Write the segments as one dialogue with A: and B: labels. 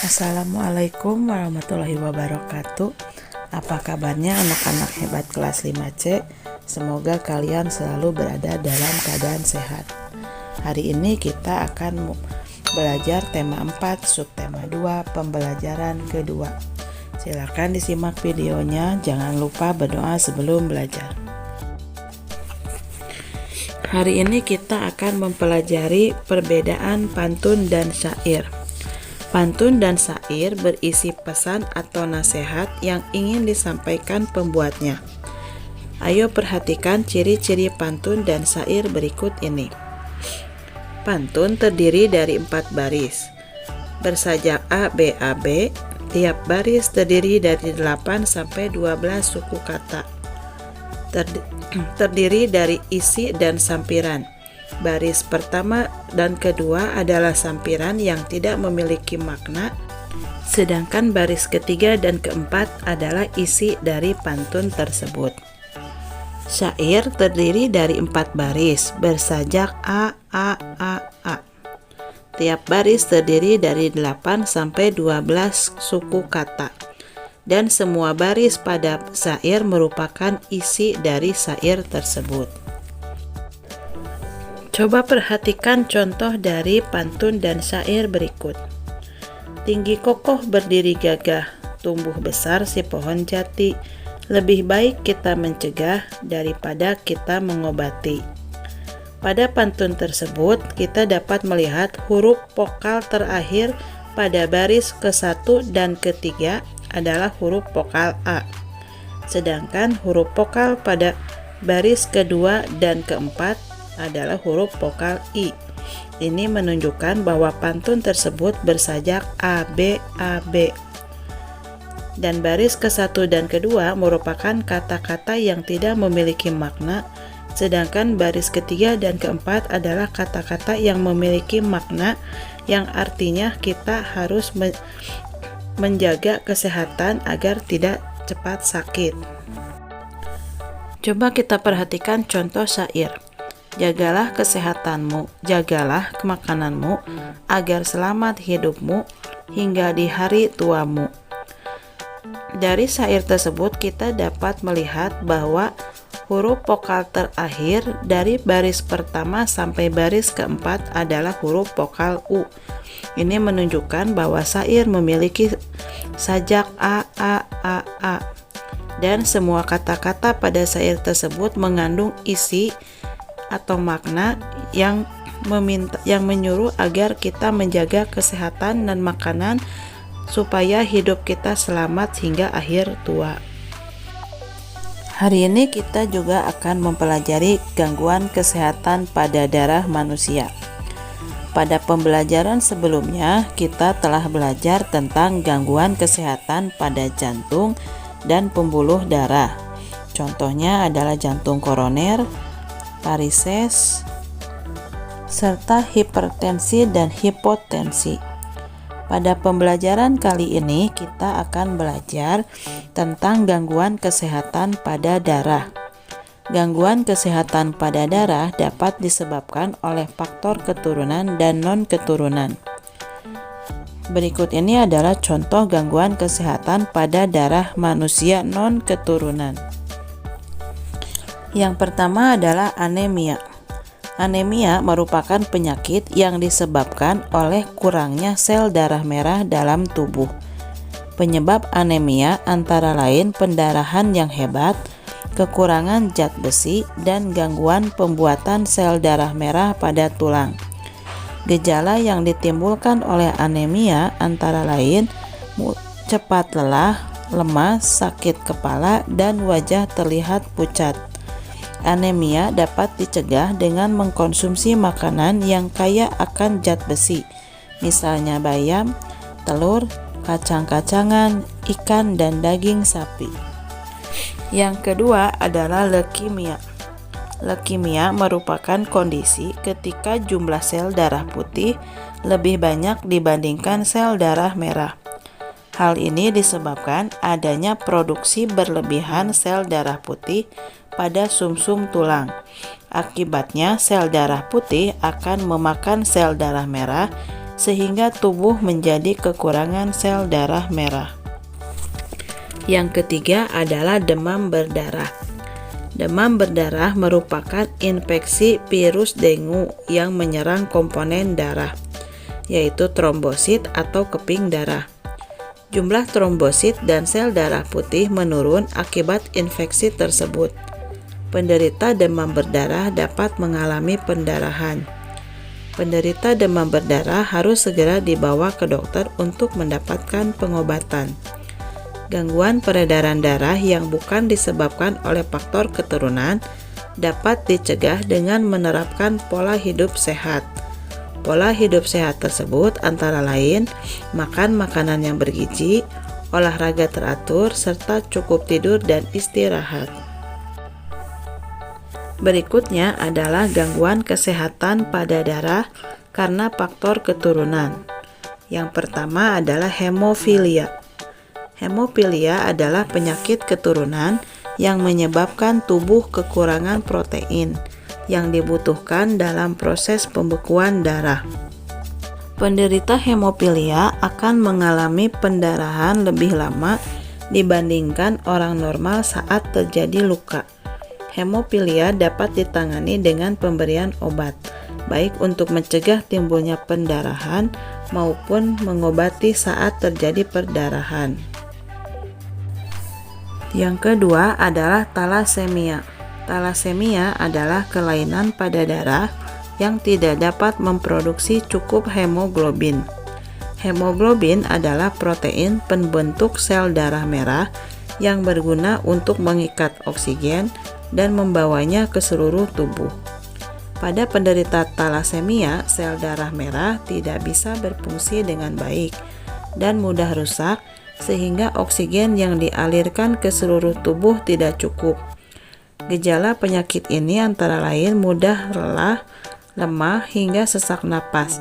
A: Assalamualaikum warahmatullahi wabarakatuh. Apa kabarnya anak-anak hebat kelas 5C? Semoga kalian selalu berada dalam keadaan sehat. Hari ini kita akan belajar tema 4, subtema 2, pembelajaran kedua. Silakan disimak videonya, jangan lupa berdoa sebelum belajar. Hari ini kita akan mempelajari perbedaan pantun dan syair. Pantun dan syair berisi pesan atau nasihat yang ingin disampaikan pembuatnya. Ayo perhatikan ciri-ciri pantun dan syair berikut ini. Pantun terdiri dari 4 baris. Bersajak A, B, A, B. Tiap baris terdiri dari 8 sampai 12 suku kata. Terdiri dari isi dan sampiran. Baris pertama dan kedua adalah sampiran yang tidak memiliki makna, sedangkan baris ketiga dan keempat adalah isi dari pantun tersebut. Syair terdiri dari 4 baris, bersajak A, A, A, A. Tiap baris terdiri dari 8 sampai 12 suku kata, dan semua baris pada syair merupakan isi dari syair tersebut. Coba perhatikan contoh dari pantun dan syair berikut. Tinggi kokoh berdiri gagah, tumbuh besar si pohon jati. Lebih baik kita mencegah daripada kita mengobati. Pada pantun tersebut, kita dapat melihat huruf vokal terakhir pada baris ke-1 dan ke-3 adalah huruf vokal A. Sedangkan huruf vokal pada baris kedua dan keempat adalah huruf vokal I. Ini menunjukkan bahwa pantun tersebut bersajak A, B, A, B. Dan baris ke-1 dan kedua merupakan kata-kata yang tidak memiliki makna, sedangkan baris ketiga dan keempat adalah kata-kata yang memiliki makna, yang artinya kita harus menjaga kesehatan agar tidak cepat sakit. Coba kita perhatikan contoh syair. Jagalah kesehatanmu, jagalah makananmu, agar selamat hidupmu hingga di hari tuamu. Dari syair tersebut kita dapat melihat bahwa huruf vokal terakhir dari baris pertama sampai baris keempat adalah huruf vokal U. Ini menunjukkan bahwa syair memiliki sajak A, A, A, A. Dan semua kata-kata pada syair tersebut mengandung isi atau makna yang menyuruh agar kita menjaga kesehatan dan makanan supaya hidup kita selamat hingga akhir tua. Hari ini kita juga akan mempelajari gangguan kesehatan pada darah manusia. Pada pembelajaran sebelumnya, kita telah belajar tentang gangguan kesehatan pada jantung dan pembuluh darah. Contohnya adalah jantung koroner, varises, serta hipertensi dan hipotensi. Pada pembelajaran kali ini kita akan belajar tentang gangguan kesehatan pada darah. Gangguan kesehatan pada darah dapat disebabkan oleh faktor keturunan dan non-keturunan. Berikut ini adalah contoh gangguan kesehatan pada darah manusia non-keturunan. Yang pertama adalah anemia. Anemia merupakan penyakit yang disebabkan oleh kurangnya sel darah merah dalam tubuh. Penyebab anemia antara lain pendarahan yang hebat, kekurangan zat besi, dan gangguan pembuatan sel darah merah pada tulang. Gejala yang ditimbulkan oleh anemia antara lain cepat lelah, lemas, sakit kepala, dan wajah terlihat pucat. Anemia dapat dicegah dengan mengkonsumsi makanan yang kaya akan zat besi, misalnya bayam, telur, kacang-kacangan, ikan, dan daging sapi. Yang kedua adalah leukemia. Leukemia merupakan kondisi ketika jumlah sel darah putih lebih banyak dibandingkan sel darah merah. Hal ini disebabkan adanya produksi berlebihan sel darah putih pada sumsum tulang. Akibatnya sel darah putih akan memakan sel darah merah sehingga tubuh menjadi kekurangan sel darah merah. Yang ketiga adalah demam berdarah. Demam berdarah merupakan infeksi virus dengue yang menyerang komponen darah, yaitu trombosit atau keping darah. Jumlah trombosit dan sel darah putih menurun akibat infeksi tersebut. Penderita demam berdarah dapat mengalami pendarahan. Penderita demam berdarah harus segera dibawa ke dokter untuk mendapatkan pengobatan. Gangguan peredaran darah yang bukan disebabkan oleh faktor keturunan dapat dicegah dengan menerapkan pola hidup sehat. Pola hidup sehat tersebut antara lain makan makanan yang bergizi, olahraga teratur, serta cukup tidur dan istirahat. Berikutnya adalah gangguan kesehatan pada darah karena faktor keturunan. Yang pertama adalah hemofilia. Hemofilia adalah penyakit keturunan yang menyebabkan tubuh kekurangan protein yang dibutuhkan dalam proses pembekuan darah. Penderita hemofilia akan mengalami pendarahan lebih lama dibandingkan orang normal saat terjadi luka. Hemofilia dapat ditangani dengan pemberian obat, baik untuk mencegah timbulnya pendarahan maupun mengobati saat terjadi perdarahan. Yang kedua adalah talasemia. Talasemia adalah kelainan pada darah yang tidak dapat memproduksi cukup hemoglobin. Hemoglobin adalah protein pembentuk sel darah merah yang berguna untuk mengikat oksigen dan membawanya ke seluruh tubuh. Pada penderita talasemia, sel darah merah tidak bisa berfungsi dengan baik dan mudah rusak, sehingga oksigen yang dialirkan ke seluruh tubuh tidak cukup. Gejala penyakit ini antara lain mudah lelah, lemah, hingga sesak napas.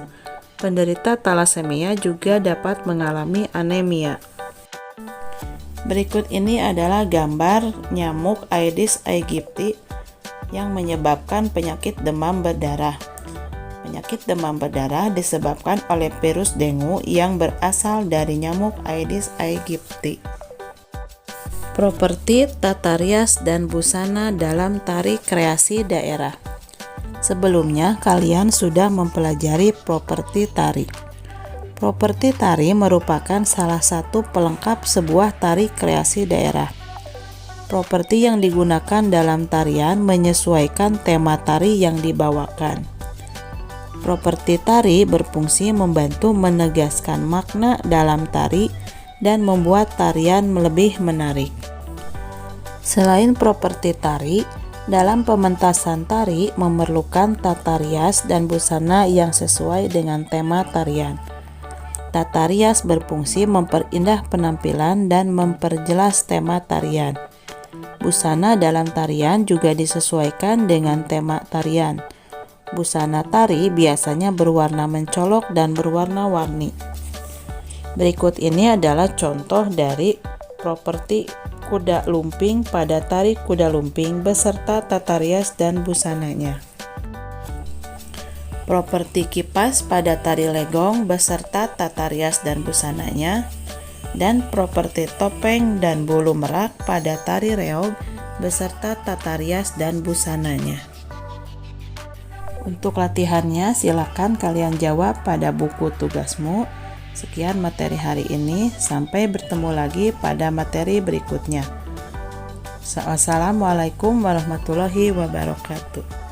A: Penderita talasemia juga dapat mengalami anemia. Berikut ini adalah gambar nyamuk Aedes aegypti yang menyebabkan penyakit demam berdarah. Penyakit demam berdarah disebabkan oleh virus dengue yang berasal dari nyamuk Aedes aegypti. Properti tata rias dan busana dalam tari kreasi daerah. Sebelumnya kalian sudah mempelajari properti tari. Properti tari merupakan salah satu pelengkap sebuah tari kreasi daerah. Properti yang digunakan dalam tarian menyesuaikan tema tari yang dibawakan. Properti tari berfungsi membantu menegaskan makna dalam tari dan membuat tarian lebih menarik. Selain properti tari, dalam pementasan tari memerlukan tata rias dan busana yang sesuai dengan tema tarian. Tata rias berfungsi memperindah penampilan dan memperjelas tema tarian. Busana dalam tarian juga disesuaikan dengan tema tarian. Busana tari biasanya berwarna mencolok dan berwarna-warni. Berikut ini adalah contoh dari properti kuda lumping pada tari kuda lumping beserta tata rias dan busananya. Properti kipas pada tari legong beserta tata rias dan busananya. Dan properti topeng dan bulu merak pada tari reog beserta tata rias dan busananya. Untuk latihannya, silakan kalian jawab pada buku tugasmu. Sekian materi hari ini, sampai bertemu lagi pada materi berikutnya. Wassalamualaikum warahmatullahi wabarakatuh.